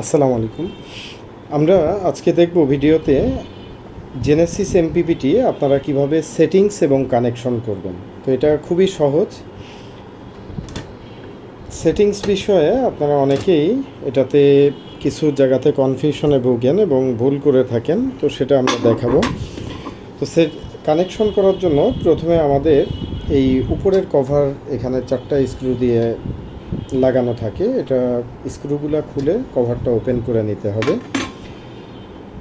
আসসালামু আলাইকুম। আমরা আজকে দেখব ভিডিওতে জেনেসিস এমপিপিটি আপনারা কিভাবে সেটিংস এবং কানেকশন করবেন। তো এটা খুবই সহজ। সেটিংস বিষয়ে আপনারা অনেকেই এটাতে কিছু জায়গাতে কনফিউশনে ভোগেন এবং ভুল করে থাকেন, তো সেটা আমরা দেখাবো। তো কানেকশন করার জন্য প্রথমে আমাদের এই উপরের কভার এখানে 4টা স্ক্রু দিয়ে লাগানো থাকে, এটা স্ক্রুগুলো খুলে কভারটা ওপেন করে নিতে হবে।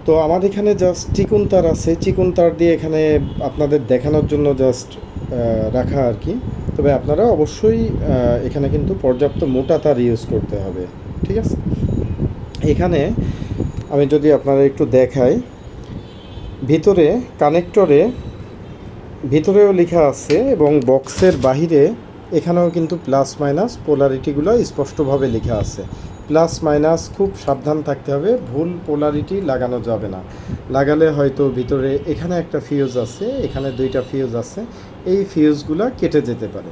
তো আমাদের এখানে জাস্ট চিকুন তার আছে, চিকুন তার দিয়ে এখানে আপনাদের দেখানোর জন্য জাস্ট রাখা আর কি। তবে আপনারা অবশ্যই এখানে কিন্তু পর্যাপ্ত মোটা তার ইউজ করতে হবে, ঠিক আছে। এখানে আমি যদি আপনারা একটু দেখাই, ভিতরে কানেক্টরে ভিতরেও লেখা আছে এবং বক্সের বাহিরে এখানেও কিন্তু প্লাস মাইনাস পোলারিটিগুলো স্পষ্টভাবে লেখা আছে। প্লাস মাইনাস খুব সাবধান থাকতে হবে, ভুল পোলারিটি লাগানো যাবে না। লাগালে হয়তো ভিতরে এখানে একটা ফিউজ আছে, এখানে 2টা ফিউজ আছে, এই ফিউজগুলো কেটে যেতে পারে।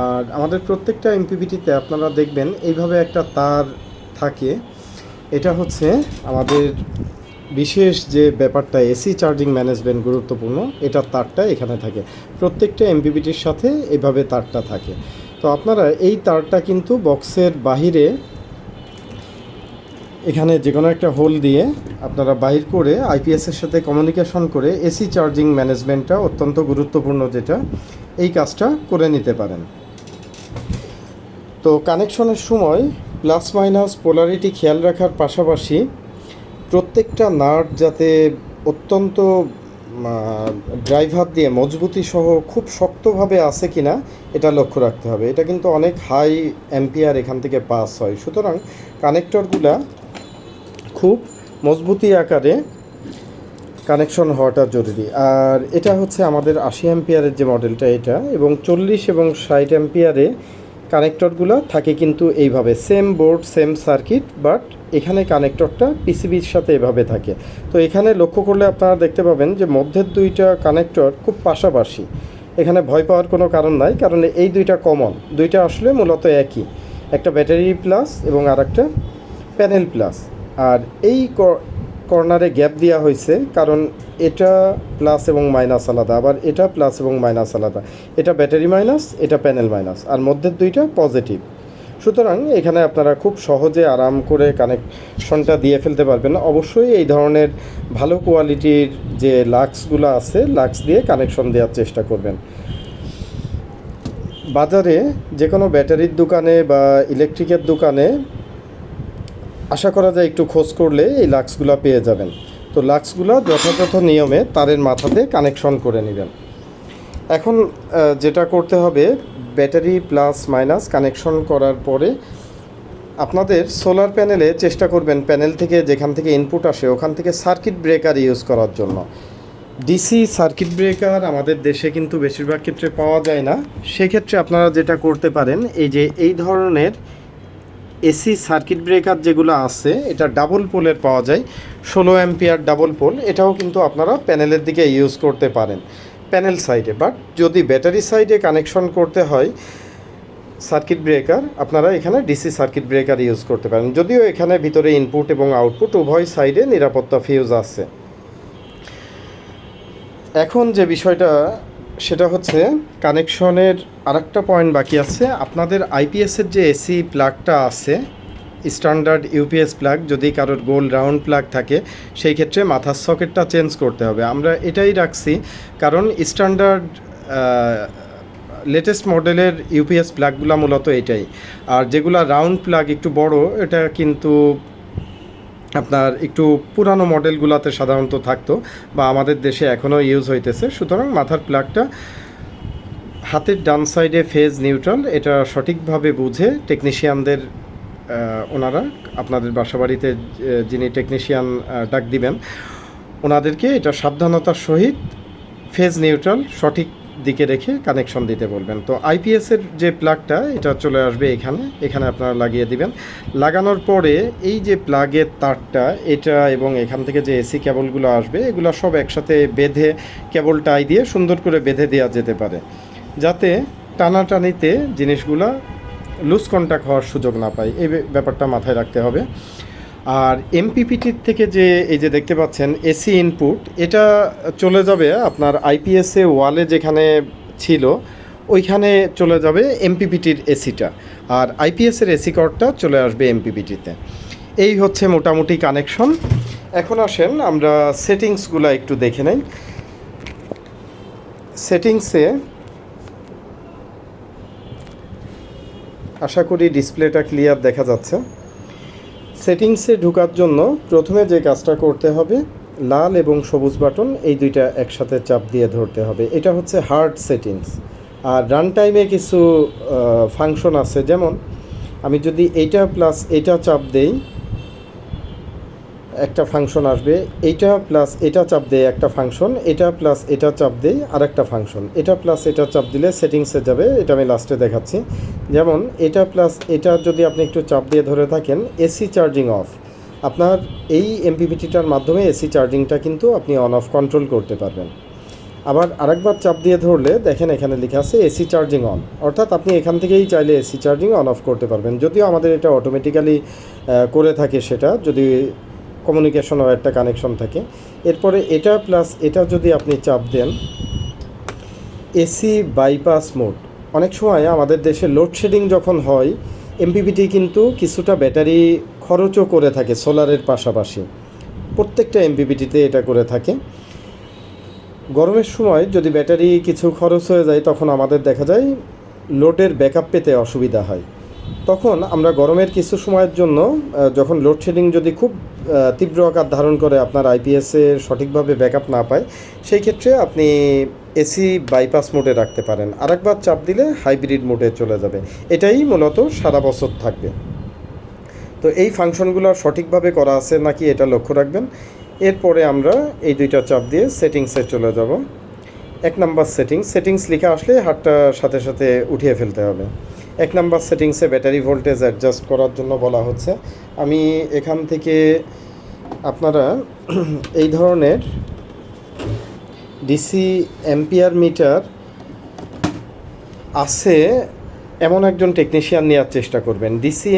আর আমাদের প্রত্যেকটা এমপিপিটিতে আপনারা দেখবেন এইভাবে একটা তার থাকে। এটা হচ্ছে আমাদের বিশেষ যে ব্যাপারটা, এসি চার্জিং ম্যানেজমেন্ট গুরুত্বপূর্ণ, এটা তারটা এখানে থাকে। প্রত্যেকটা এমপিপিটির সাথে এভাবে তারটা থাকে। তো আপনারা এই তারটা কিন্তু বক্সের বাহিরে এখানে যে কোনো একটা হোল দিয়ে আপনারা বাহির করে আইপিএসের সাথে কমিউনিকেশন করে এসি চার্জিং ম্যানেজমেন্টটা অত্যন্ত গুরুত্বপূর্ণ, যেটা এই কাজটা করে নিতে পারেন। তো কানেকশনের সময় প্লাস মাইনাস পোলারিটি খেয়াল রাখার পাশাপাশি প্রত্যেকটা নাট যাতে অত্যন্ত ড্রাইভার দিয়ে মজবুতি সহ খুব শক্তভাবে আছে কিনা এটা লক্ষ্য রাখতে হবে। এটা কিন্তু অনেক হাই অ্যাম্পিয়ার এখান থেকে পাস হয়, সুতরাং কানেক্টরগুলা খুব মজবুতি আকারে কানেকশন হওয়াটা জরুরি। আর এটা হচ্ছে আমাদের 80 অ্যাম্পিয়ারের যে মডেলটা এটা, এবং 40 এবং 60 অ্যাম্পিয়ারে কানেক্টরগুলো থাকে কিন্তু এইভাবে same board same circuit, but এখানে কানেক্টরটা পিসিবির সাথে এভাবে থাকে। তো এখানে লক্ষ্য করলে আপনারা দেখতে পাবেন যে মধ্যের 2টা কানেক্টর খুব পাশাপাশি। এখানে ভয় পাওয়ার কোনো কারণ নাই, কারণ এই 2টা কমন, 2টা আসলে মূলত একই, একটা ব্যাটারি প্লাস এবং আর একটা প্যানেল প্লাস। আর এই কর্নারে গ্যাপ দেওয়া হয়েছে কারণ এটা প্লাস এবং মাইনাস আলাদা, আবার এটা প্লাস এবং মাইনাস আলাদা, এটা ব্যাটারি মাইনাস, এটা প্যানেল মাইনাস, আর মধ্যের 2টা পজিটিভ। সুতরাং এখানে আপনারা খুব সহজে আরাম করে কানেকশনটা দিয়ে ফেলতে পারবেন। অবশ্যই এই ধরনের ভালো কোয়ালিটির যে লাক্সগুলো আছে, লাক্স দিয়ে কানেকশন দেওয়ার চেষ্টা করবেন। বাজারে যে কোনো ব্যাটারির দোকানে বা ইলেকট্রিকের দোকানে আশা করা যায় একটু খোঁজ করলে এই লাক্সগুলো পেয়ে যাবেন। তো লাক্সগুলো যথাযথ নিয়মে তারের মাথাতে কানেকশন করে নেবেন। এখন যেটা করতে হবে, ব্যাটারি প্লাস মাইনাস কানেকশন করার পরে আপনাদের সোলার প্যানেলে চেষ্টা করবেন প্যানেল থেকে যেখান থেকে ইনপুট আসে ওখান থেকে সার্কিট ব্রেকার ইউজ করার জন্য। ডিসি সার্কিট ব্রেকার আমাদের দেশে কিন্তু বেশিরভাগ ক্ষেত্রে পাওয়া যায় না। সেক্ষেত্রে আপনারা যেটা করতে পারেন, এই ধরনের এসি সার্কিট ব্রেকার যেগুলো আছে, এটা ডাবল পোলের পাওয়া যায়, 16 অ্যাম্পিয়ার ডাবল পোল। এটাও কিন্তু আপনারা প্যানেলের দিকে ইউজ করতে পারেন প্যানেল সাইডে। বাট যদি ব্যাটারি সাইডে কানেকশন করতে হয় সার্কিট ব্রেকার, আপনারা এখানে ডিসি সার্কিট ব্রেকার ইউজ করতে পারেন, যদিও এখানে ভিতরে ইনপুট এবং আউটপুট উভয় সাইডে নিরাপত্তা ফিউজ আছে। এখন যে বিষয়টা সেটা হচ্ছে কানেকশনের আরেকটা পয়েন্ট বাকি আছে। আপনাদের আইপিএসের যে এসি প্লাগটা আছে, স্ট্যান্ডার্ড ইউপিএস প্লাগ, যদি কারোর গোল রাউন্ড প্লাগ থাকে সেই ক্ষেত্রে মাথার সকেটটা চেঞ্জ করতে হবে। আমরা এটাই রাখছি কারণ স্ট্যান্ডার্ড লেটেস্ট মডেলের ইউপিএস প্লাগগুলো মূলত এটাই। আর যেগুলো রাউন্ড প্লাগ একটু বড়, এটা কিন্তু আপনার একটু পুরানো মডেলগুলোতে সাধারণত থাকতো বা আমাদের দেশে এখনও ইউজ হইতেছে। সুতরাং মাথার প্লাগটা হাতের ডান সাইডে ফেজ নিউট্রাল, এটা সঠিকভাবে বুঝে টেকনিশিয়ানদের ওনারা আপনাদের বাসাবাড়িতে যিনি টেকনিশিয়ান ডাক দিবেন ওনাদেরকে এটা সাবধানতার সহিত ফেজ নিউট্রাল সঠিক দিকে রেখে কানেকশন দিতে বলবেন। তো আইপিএসের যে প্লাগটা এটা চলে আসবে এখানে আপনারা লাগিয়ে দিবেন। লাগানোর পরে এই যে প্লাগের তারটা এটা এবং এখান থেকে যে এসি কেবলগুলো আসবে এগুলো সব একসাথে বেঁধে কেবল টাই দিয়ে সুন্দর করে বেঁধে দেওয়া যেতে পারে, যাতে টানাটানিতে জিনিসগুলো লুজ কন্ট্যাক্ট হওয়ার সুযোগ না পায়। এই ব্যাপারটা মাথায় রাখতে হবে। আর এমপিপিটির থেকে যে এই যে দেখতে পাচ্ছেন এসি ইনপুট, এটা চলে যাবে আপনার আইপিএসে ওয়ালে যেখানে ছিল ওইখানে চলে যাবে এমপিপিটির এসিটা, আর আইপিএসের এসি কর্ডটা চলে আসবে এমপিপিটিতে। এই হচ্ছে মোটামুটি কানেকশন। এখন আসেন আমরা সেটিংসগুলো একটু দেখে নেই। সেটিংসে আশা করি ডিসপ্লেটা ক্লিয়ার দেখা যাচ্ছে। সেটিংসে ঢোকার জন্য প্রথমে যে কাজটা করতে হবে, লাল এবং সবুজ বাটন এই দুইটা একসাথে চাপ দিয়ে ধরতে হবে। এটা হচ্ছে হার্ড সেটিংস। আর রান টাইমে কিছু ফাংশন আছে, যেমন আমি যদি এইটা প্লাস এটা চাপ দেই একটা ফাংশন আসবে, এইটা প্লাস এটা চাপ দেয় একটা ফাংশন, এটা প্লাস এটা চাপ দেই আরেকটা ফাংশন, এটা প্লাস এটা চাপ দিলে সেটিংসে যাবে। এটা আমি লাস্টে দেখাচ্ছি। যেমন এটা প্লাস এটা যদি আপনি একটু চাপ দিয়ে ধরে থাকেন, এসি চার্জিং অফ, আপনার এই এমপিপিটিটার মাধ্যমে এসি চার্জিংটা কিন্তু আপনি অন অফ কন্ট্রোল করতে পারবেন। আবার আরেকবার চাপ দিয়ে ধরলে দেখেন এখানে লেখা আছে এসি চার্জিং অন, অর্থাৎ আপনি এখান থেকেই চাইলে এসি চার্জিং অন অফ করতে পারবেন। যদিও আমাদের এটা অটোমেটিক্যালি করে থাকে, সেটা যদি কমিউনিকেশন ও একটা কানেকশন থাকে। এরপরে এটা প্লাস এটা যদি আপনি চাপ দেন, এসি বাইপাস মোড। অনেক সময় আমাদের দেশে লোডশেডিং যখন হয়, এমপিপিটি কিন্তু কিছুটা ব্যাটারি খরচও করে থাকে সোলারের পাশাপাশি, প্রত্যেকটা এমপিপিটিতে এটা করে থাকে। গরমের সময় যদি ব্যাটারি কিছু খরচ হয়ে যায়, তখন আমাদের দেখা যায় লোডের ব্যাকআপ পেতে অসুবিধা হয়। তখন আমরা গরমের কিছু সময়ের জন্য, যখন লোডশেডিং যদি খুব তীব্র আকার ধারণ করে, আপনার আইপিএসে সঠিকভাবে ব্যাকআপ না পায়, সেই ক্ষেত্রে আপনি এসি বাইপাস মোডে রাখতে পারেন। আরেকবার চাপ দিলে হাইব্রিড মোডে চলে যাবে। এটাই মূলত সারা বছর থাকবে। তো এই ফাংশনগুলো সঠিকভাবে করা আছে নাকি এটা লক্ষ্য রাখবেন। এরপরে আমরা এই দুইটা চাপ দিয়ে সেটিংসে চলে যাব। 1 নাম্বার সেটিংস লেখা আসলে হাতটা সাথে সাথে উঠিয়ে ফেলতে হবে। 1 নাম্বার সেটিংসে ব্যাটারি ভোল্টেজ অ্যাডজাস্ট করার জন্য বলা হচ্ছে। আমি এখান থেকে আপনারা এই ধরনের ডিসি অ্যাম্পিয়ার মিটার আছে এমন একজন টেকনিশিয়ান নেওয়ার চেষ্টা করবেন। ডিসি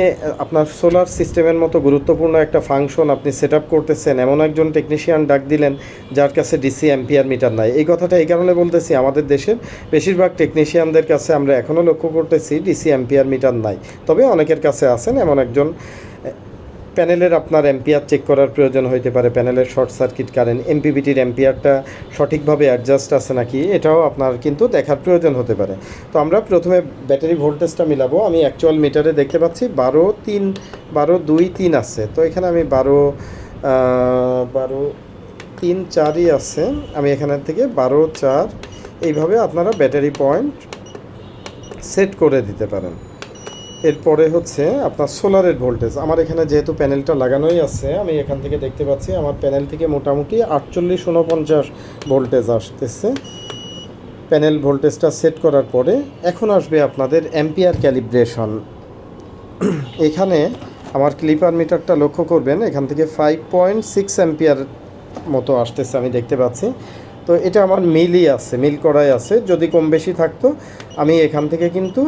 আপনার সোলার সিস্টেমের মতো গুরুত্বপূর্ণ একটা ফাংশন আপনি সেট আপ করতেছেন, এমন একজন টেকনিশিয়ান ডাক দিলেন যার কাছে ডিসি অ্যাম্পিয়ার মিটার নাই। এই কথাটা এই কারণে বলতেছি, আমাদের দেশের বেশিরভাগ টেকনিশিয়ানদের কাছে আমরা এখনও লক্ষ্য করতেছি ডিসি অ্যাম্পিয়ার মিটার নাই। তবে অনেকের কাছে আছেন এমন একজন। প্যানেলের আপনার অ্যাম্পিয়ার চেক করার প্রয়োজন হইতে পারে, প্যানেলের শর্ট সার্কিট কারেন্ট, এমপিপিটির অ্যাম্পিয়ারটা সঠিকভাবে অ্যাডজাস্ট আছে নাকি, এটাও আপনার কিন্তু দেখার প্রয়োজন হতে পারে। তো আমরা প্রথমে ব্যাটারি ভোল্টেজটা মিলাবো। আমি অ্যাকচুয়াল মিটারে দেখতে পাচ্ছি 12.3 আছে। তো এখানে আমি 12.3.4ই আছে। আমি এখানের থেকে 12.4 এইভাবে আপনারা ব্যাটারি পয়েন্ট সেট করে দিতে পারেন। এরপরে হচ্ছে আপনার সোলারের ভোল্টেজ। আমার এখানে যেহেতু প্যানেলটা লাগানোই আছে, আমি এখান থেকে দেখতে পাচ্ছি আমার প্যানেল থেকে মোটামুটি 48-49 ভোল্টেজ আসতেছে। প্যানেল ভোল্টেজটা সেট করার পরে এখন আসবে আপনাদের অ্যাম্পিয়ার ক্যালিব্রেশন। এখানে আমার ক্লিপার মিটারটা লক্ষ্য করবেন, এখান থেকে 5.6 অ্যাম্পিয়ার মতো আসতেছে আমি দেখতে পাচ্ছি। তো এটা আমার মিল করাই আছে। যদি কম বেশি থাকতো আমি এখান থেকে কিন্তু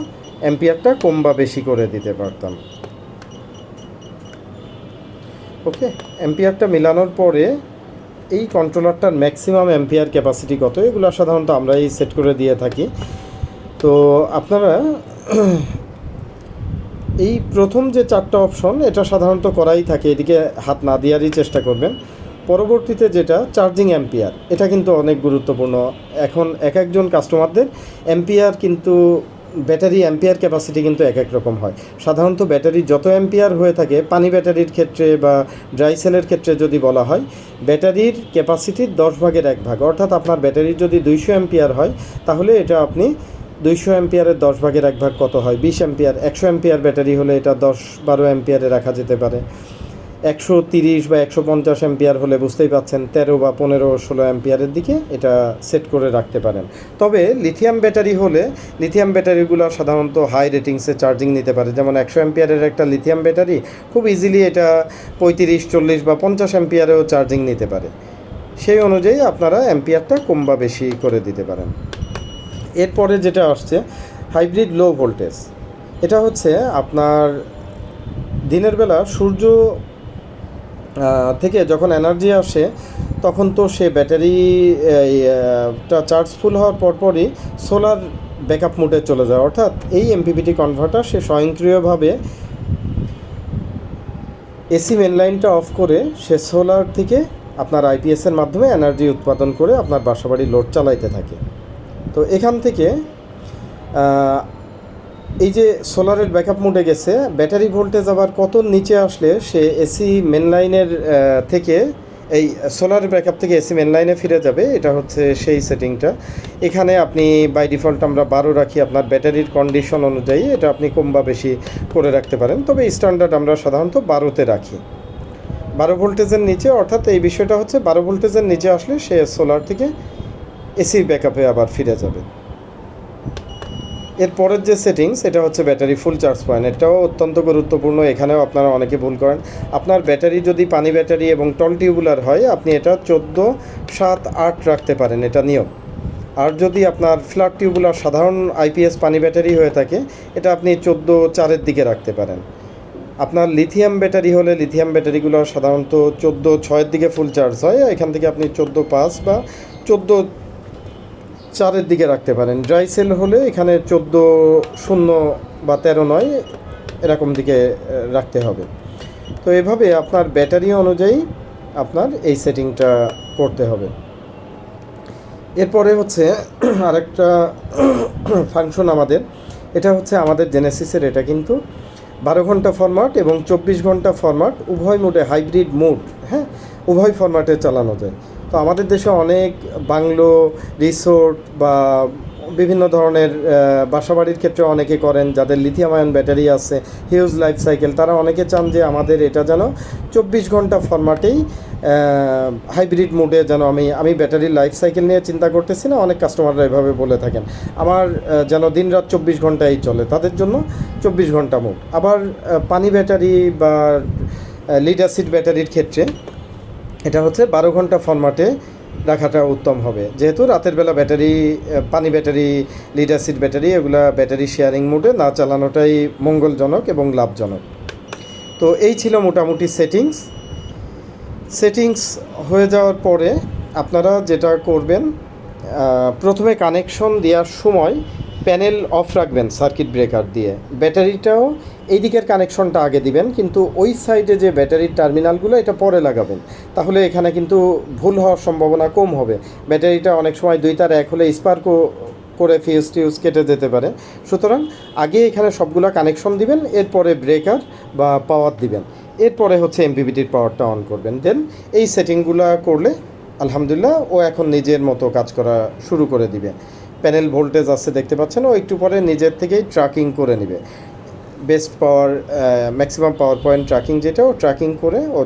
অ্যাম্পিয়ারটা কম বা বেশি করে দিতে পারতাম। ওকে, অ্যাম্পিয়ারটা মেলানোর পরে এই কন্ট্রোলারটার ম্যাক্সিমাম অ্যাম্পিয়ার ক্যাপাসিটি কত, এগুলো সাধারণত আমরাই সেট করে দিয়ে থাকি। তো আপনারা এই প্রথম যে 4টা অপশন, এটা সাধারণত করাই থাকে, এদিকে হাত না দেওয়ারই চেষ্টা করবেন। পরবর্তীতে যেটা চার্জিং অ্যাম্পিয়ার, এটা কিন্তু অনেক গুরুত্বপূর্ণ। এখন এক একজন কাস্টমারদের অ্যাম্পিয়ার কিন্তু ব্যাটারি অ্যাম্পিয়ার ক্যাপাসিটি কিন্তু এক এক রকম হয়। সাধারণত ব্যাটারি যত অ্যাম্পিয়ার হয়ে থাকে, পানি ব্যাটারির ক্ষেত্রে বা ড্রাই সেলের ক্ষেত্রে যদি বলা হয়, ব্যাটারির ক্যাপাসিটির 10 ভাগের 1 ভাগ, অর্থাৎ আপনার ব্যাটারির যদি 200 অ্যাম্পিয়ার হয়, তাহলে এটা আপনি 200 অ্যাম্পিয়ারের 10 ভাগের 1 ভাগ কত হয়, 20 অ্যাম্পিয়ার। 100 অ্যাম্পিয়ার ব্যাটারি হলে এটা 10-12 অ্যাম্পিয়ারে রাখা যেতে পারে। 130 বা 150 অ্যাম্পিয়ার হলে বুঝতেই পাচ্ছেন 13 বা 15-16 অ্যাম্পিয়ারের দিকে এটা সেট করে রাখতে পারেন। তবে লিথিয়াম ব্যাটারি হলে, লিথিয়াম ব্যাটারিগুলো সাধারণত হাই রেটিংসে চার্জিং নিতে পারে। যেমন 100 অ্যাম্পিয়ারের একটা লিথিয়াম ব্যাটারি খুব ইজিলি এটা 35, 40 বা 50 অ্যাম্পিয়ারেও চার্জিং নিতে পারে। সেই অনুযায়ী আপনারা অ্যাম্পিয়ারটা কম বা বেশি করে দিতে পারেন। এরপরে যেটা আসছে হাইব্রিড লো ভোল্টেজ। এটা হচ্ছে আপনার দিনের বেলা সূর্য থেকে যখন এনার্জি আসে তখন তো সে ব্যাটারিটা চার্জ ফুল হওয়ার পরপরই সোলার ব্যাকআপ মোডে চলে যায়, অর্থাৎ এই এমপিপিটি কনভার্টার সে স্বয়ংক্রিয়ভাবে এসি মেন লাইনটা অফ করে সে সোলার থেকে আপনার আইপিএসের মাধ্যমে এনার্জি উৎপাদন করে আপনার বাসাবাড়ির লোড চালাইতে থাকে। তো এখান থেকে এই যে সোলারের ব্যাকআপ মোডে গেছে, ব্যাটারি ভোল্টেজ আবার কত নিচে আসলে সে এসি মেন লাইনের থেকে এই সোলার ব্যাকআপ থেকে এসি মেন লাইনে ফিরে যাবে, এটা হচ্ছে সেই সেটিংটা। এখানে আপনি বাই ডিফল্ট আমরা 12 রাখি, আপনার ব্যাটারির কন্ডিশন অনুযায়ী এটা আপনি কম বা বেশি করে রাখতে পারেন, তবে স্ট্যান্ডার্ড আমরা সাধারণত 12তে রাখি। 12 ভোল্টেজের নিচে, অর্থাৎ এই বিষয়টা হচ্ছে 12 ভোল্টেজের নিচে আসলে সে সোলার থেকে এসি ব্যাকআপে আবার ফিরে যাবে। এরপরের যে সেটিংস, এটা হচ্ছে ব্যাটারি ফুল চার্জ পয়েন্ট। এটাও অত্যন্ত গুরুত্বপূর্ণ। এখানেও আপনারা অনেকে ভুল করেন। আপনার ব্যাটারি যদি পানি ব্যাটারি এবং টল টিউবুলার হয়, আপনি এটা 14, 7, 8 রাখতে পারেন, এটা নিয়ম। আর যদি আপনার ফ্ল্যাট টিউবুলার সাধারণ আইপিএস পানি ব্যাটারি হয়ে থাকে, এটা আপনি 14, 4-এর দিকে রাখতে পারেন। আপনার লিথিয়াম ব্যাটারি হলে লিথিয়াম ব্যাটারিগুলো সাধারণত 14, 6-এর দিকে ফুল চার্জ হয়, এখান থেকে আপনি 14, 5 বা 14, 4-এর দিকে রাখতে পারেন। ড্রাই সেল হলে এখানে 14, 0 বা 13, 9 এরকম দিকে রাখতে হবে। তো এভাবে আপনার ব্যাটারি অনুযায়ী আপনার এই সেটিংটা করতে হবে। এরপরে হচ্ছে আরেকটা ফাংশন আমাদের, এটা হচ্ছে আমাদের জেনেসিসের, এটা কিন্তু 12 ঘন্টা ফরম্যাট এবং 24 ঘন্টা ফরম্যাট উভয় মোডে, হাইব্রিড মোড, হ্যাঁ, উভয় ফরম্যাটে চালানো যায়। তো আমাদের দেশে অনেক বাংলো, রিসোর্ট বা বিভিন্ন ধরনের বাসাবাড়ির ক্ষেত্রে অনেকে করেন যাদের লিথিয়াম আয়ন ব্যাটারি আছে, হিউজ লাইফ সাইকেল, তারা অনেকে চান যে আমাদের এটা যেন 24 ঘন্টা ফরম্যাটেই হাইব্রিড মোডে যেন আমি ব্যাটারির লাইফ সাইকেল নিয়ে চিন্তা করতেছি না, অনেক কাস্টমাররা এভাবে বলে থাকেন, আমার যেন দিন রাত 24 ঘন্টাই চলে, তাদের জন্য 24 ঘন্টা মোড। আবার পানি ব্যাটারি বা লিড অ্যাসিড ব্যাটারির ক্ষেত্রে এটা হচ্ছে 12 ঘন্টা ফরম্যাটে রাখাটা উত্তম হবে, যেহেতু রাতের বেলা ব্যাটারি, পানি ব্যাটারি, লিড অ্যাসিড ব্যাটারি, এগুলা ব্যাটারি শেয়ারিং মোডে না চালানোটাই মঙ্গলজনক এবং লাভজনক। তো এই ছিল মোটামুটি সেটিংস হয়ে যাওয়ার পরে আপনারা যেটা করবেন, প্রথমে কানেকশন দেওয়ার সময় প্যানেল অফ রাখবেন সার্কিট ব্রেকার দিয়ে, ব্যাটারিটাও এই দিকের কানেকশনটা আগে দিবেন, কিন্তু ওই সাইডে যে ব্যাটারির টার্মিনালগুলো এটা পরে লাগাবেন, তাহলে এখানে কিন্তু ভুল হওয়ার সম্ভাবনা কম হবে। ব্যাটারিটা অনেক সময় 2 তার 1 হলে স্পার্কও করে ফিউজ কেটে যেতে পারে। সুতরাং আগে এখানে সবগুলো কানেকশন দিবেন, এরপরে ব্রেকার বা পাওয়ার দিবেন, এরপরে হচ্ছে এমপিপিটির পাওয়ারটা অন করবেন। দেন এই সেটিংগুলো করলে আলহামদুলিল্লাহ ও এখন নিজের মতো কাজ করা শুরু করে দিবে। প্যানেল ভোল্টেজ আছে দেখতে পাচ্ছেন, ও একটু পরে নিজের থেকেই ট্র্যাকিং করে নেবে, বেস্ট পাওয়ার, ম্যাক্সিমাম পাওয়ার পয়েন্ট ট্র্যাকিং যেটা, ও ট্র্যাকিং করে ও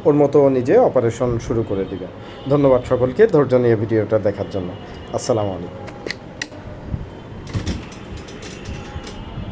ওর মতো নিজে অপারেশন শুরু করে দিবে। ধন্যবাদ সকলকে ধৈর্য নিয়ে ভিডিওটা দেখার জন্য। আসসালামু আলাইকুম।